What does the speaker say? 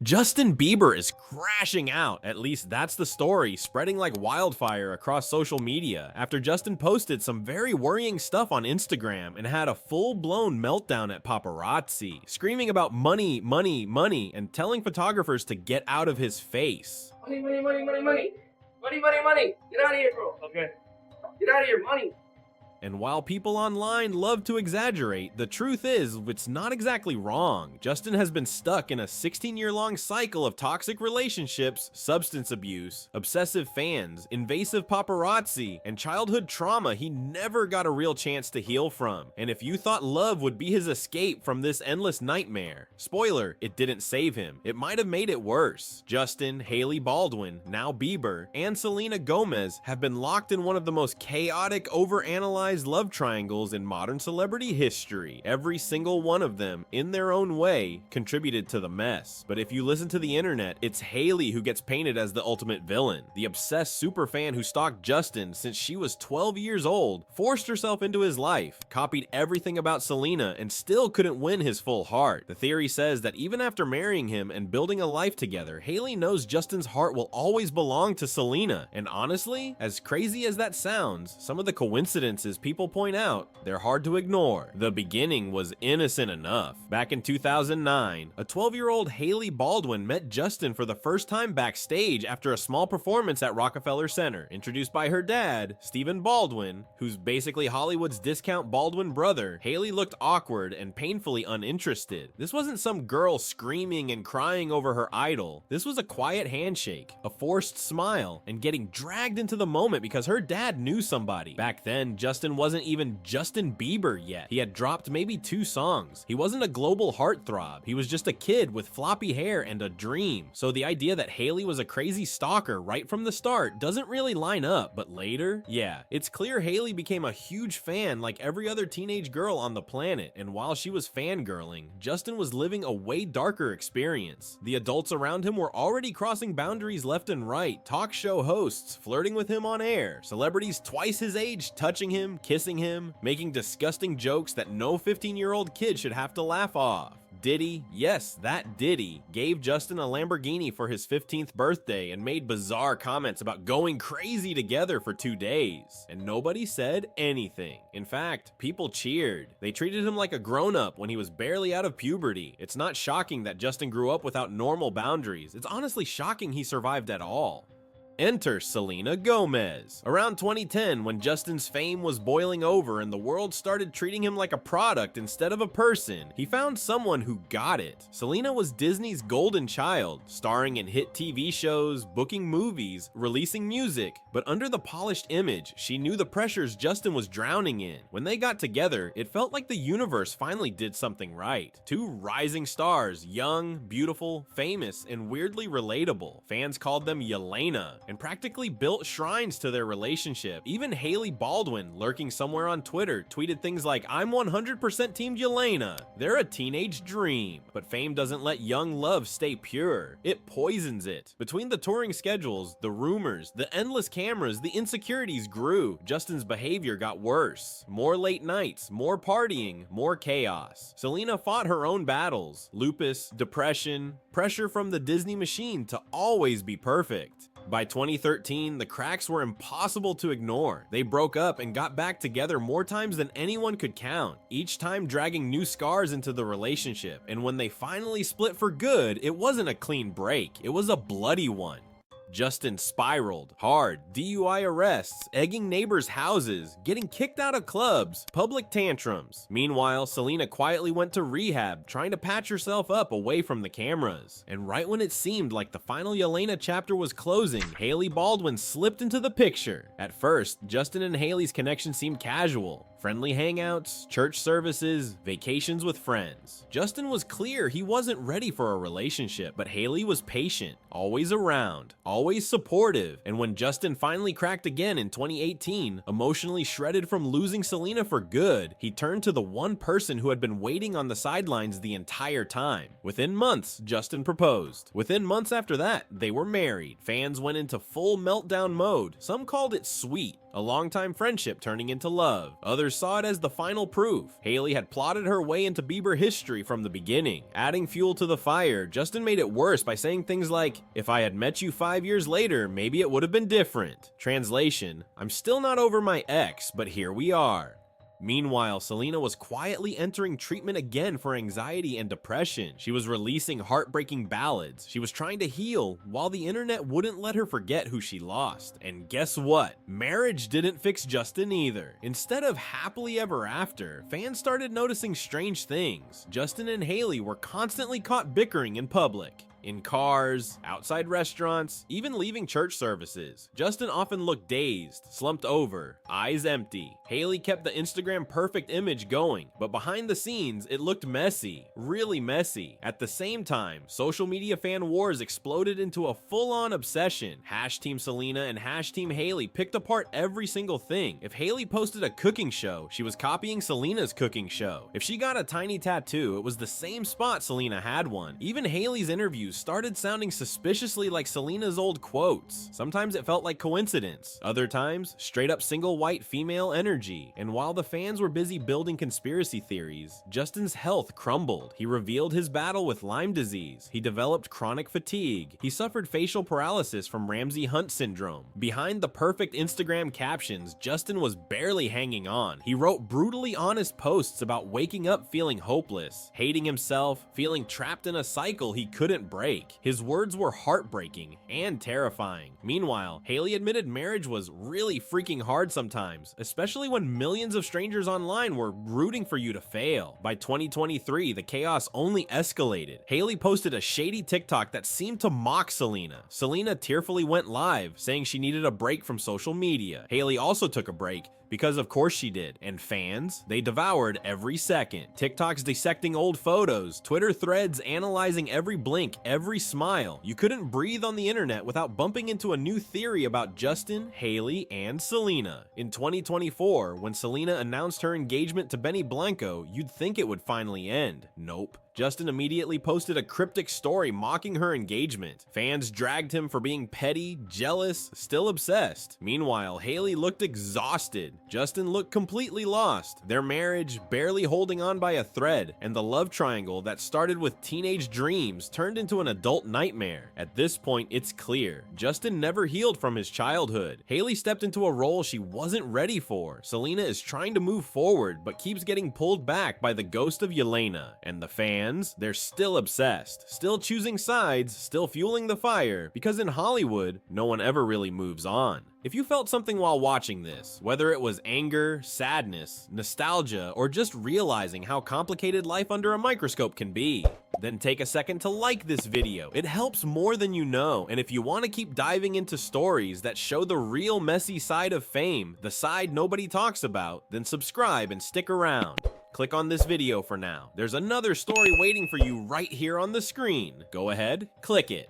Justin Bieber is crashing out, at least that's the story, spreading like wildfire across social media after Justin posted some very worrying stuff on Instagram and had a full-blown meltdown at paparazzi, screaming about money, money, money, and telling photographers to get out of his face. Money, money, money, money, money. Money, money, money. Get out of here, bro. Okay. Get out of here, money. And while people online love to exaggerate, the truth is, it's not exactly wrong. Justin has been stuck in a 16-year-long cycle of toxic relationships, substance abuse, obsessive fans, invasive paparazzi, and childhood trauma he never got a real chance to heal from. And if you thought love would be his escape from this endless nightmare, spoiler, it didn't save him. It might have made it worse. Justin, Hailey Baldwin, now Bieber, and Selena Gomez have been locked in one of the most chaotic, overanalyzed love triangles in modern celebrity history. Every single one of them, in their own way, contributed to the mess. But if you listen to the internet, it's Hailey who gets painted as the ultimate villain. The obsessed superfan who stalked Justin since she was 12 years old, forced herself into his life, copied everything about Selena, and still couldn't win his full heart. The theory says that even after marrying him and building a life together, Hailey knows Justin's heart will always belong to Selena. And honestly, as crazy as that sounds, some of the coincidences people point out, they're hard to ignore. The beginning was innocent enough. Back in 2009, a 12-year-old Hailey Baldwin met Justin for the first time backstage after a small performance at Rockefeller Center. Introduced by her dad, Stephen Baldwin, who's basically Hollywood's discount Baldwin brother, Hailey looked awkward and painfully uninterested. This wasn't some girl screaming and crying over her idol. This was a quiet handshake, a forced smile, and getting dragged into the moment because her dad knew somebody. Back then, Justin wasn't even Justin Bieber yet. He had dropped maybe 2 songs. He wasn't a global heartthrob. He was just a kid with floppy hair and a dream. So the idea that Hailey was a crazy stalker right from the start doesn't really line up. But later, yeah, it's clear Hailey became a huge fan like every other teenage girl on the planet. And while she was fangirling, Justin was living a way darker experience. The adults around him were already crossing boundaries left and right. Talk show hosts flirting with him on air. Celebrities twice his age touching him, kissing him, making disgusting jokes that no 15-year-old kid should have to laugh off. Diddy, yes, that Diddy, gave Justin a Lamborghini for his 15th birthday and made bizarre comments about going crazy together for 2 days. And nobody said anything. In fact, people cheered. They treated him like a grown-up when he was barely out of puberty. It's not shocking that Justin grew up without normal boundaries. It's honestly shocking he survived at all. Enter Selena Gomez. Around 2010, when Justin's fame was boiling over and the world started treating him like a product instead of a person, he found someone who got it. Selena was Disney's golden child, starring in hit TV shows, booking movies, releasing music, but under the polished image, she knew the pressures Justin was drowning in. When they got together, it felt like the universe finally did something right. 2 rising stars, young, beautiful, famous, and weirdly relatable. Fans called them Jelena, and practically built shrines to their relationship. Even Hailey Baldwin, lurking somewhere on Twitter, tweeted things like, "I'm 100% Team Jelena. They're a teenage dream." But fame doesn't let young love stay pure. It poisons it. Between the touring schedules, the rumors, the endless cameras, the insecurities grew. Justin's behavior got worse. More late nights, more partying, more chaos. Selena fought her own battles. Lupus, depression, pressure from the Disney machine to always be perfect. By 2013, the cracks were impossible to ignore. They broke up and got back together more times than anyone could count, each time dragging new scars into the relationship. And when they finally split for good, it wasn't a clean break, it was a bloody one. Justin spiraled hard, DUI arrests, egging neighbors' houses, getting kicked out of clubs, public tantrums. Meanwhile, Selena quietly went to rehab, trying to patch herself up away from the cameras. And right when it seemed like the final Jelena chapter was closing, Hailey Baldwin slipped into the picture. At first, Justin and Hailey's connection seemed casual. Friendly hangouts, church services, vacations with friends. Justin was clear he wasn't ready for a relationship, but Hailey was patient, always around, always supportive. And when Justin finally cracked again in 2018, emotionally shredded from losing Selena for good, he turned to the one person who had been waiting on the sidelines the entire time. Within months, Justin proposed. Within months after that, they were married. Fans went into full meltdown mode. Some called it sweet. a longtime friendship turning into love. Others saw it as the final proof. Hailey had plotted her way into Bieber history from the beginning. Adding fuel to the fire, Justin made it worse by saying things like, "If I had met you 5 years later, maybe it would have been different." Translation, "I'm still not over my ex, but here we are." Meanwhile, Selena was quietly entering treatment again for anxiety and depression. She was releasing heartbreaking ballads. She was trying to heal, while the internet wouldn't let her forget who she lost. And guess what? Marriage didn't fix Justin either. Instead of happily ever after, fans started noticing strange things. Justin and Hailey were constantly caught bickering in public. In cars, outside restaurants, even leaving church services. Justin often looked dazed, slumped over, eyes empty. Hailey kept the Instagram perfect image going, but behind the scenes, it looked messy, really messy. At the same time, social media fan wars exploded into a full-on obsession. Team Selena and Team Hailey picked apart every single thing. If Hailey posted a cooking show, she was copying Selena's cooking show. If she got a tiny tattoo, it was the same spot Selena had one. Even Hailey's interviews started sounding suspiciously like Selena's old quotes. Sometimes it felt like coincidence. Other times, straight up single white female energy. And while the fans were busy building conspiracy theories, Justin's health crumbled. He revealed his battle with Lyme disease. He developed chronic fatigue. He suffered facial paralysis from Ramsay Hunt syndrome. Behind the perfect Instagram captions, Justin was barely hanging on. He wrote brutally honest posts about waking up feeling hopeless, hating himself, feeling trapped in a cycle he couldn't break. His words were heartbreaking and terrifying. Meanwhile, Hailey admitted marriage was really freaking hard sometimes, especially when millions of strangers online were rooting for you to fail. By 2023, the chaos only escalated. Hailey posted a shady TikTok that seemed to mock Selena. Selena tearfully went live, saying she needed a break from social media. Hailey also took a break, because of course she did. And fans, they devoured every second. TikToks dissecting old photos, Twitter threads analyzing every blink, every smile. You couldn't breathe on the internet without bumping into a new theory about Justin, Hailey, and Selena. In 2024, when Selena announced her engagement to Benny Blanco, you'd think it would finally end. Nope. Justin immediately posted a cryptic story mocking her engagement. Fans dragged him for being petty, jealous, still obsessed. Meanwhile, Hailey looked exhausted. Justin looked completely lost. Their marriage barely holding on by a thread, and the love triangle that started with teenage dreams turned into an adult nightmare. At this point, it's clear. Justin never healed from his childhood. Hailey stepped into a role she wasn't ready for. Selena is trying to move forward, but keeps getting pulled back by the ghost of Jelena. And the fans, they're still obsessed, still choosing sides, still fueling the fire, because in Hollywood, no one ever really moves on. If you felt something while watching this, whether it was anger, sadness, nostalgia, or just realizing how complicated life under a microscope can be, then take a second to like this video. It helps more than you know, and if you want to keep diving into stories that show the real messy side of fame, the side nobody talks about, then subscribe and stick around. Click on this video for now. There's another story waiting for you right here on the screen. Go ahead, click it.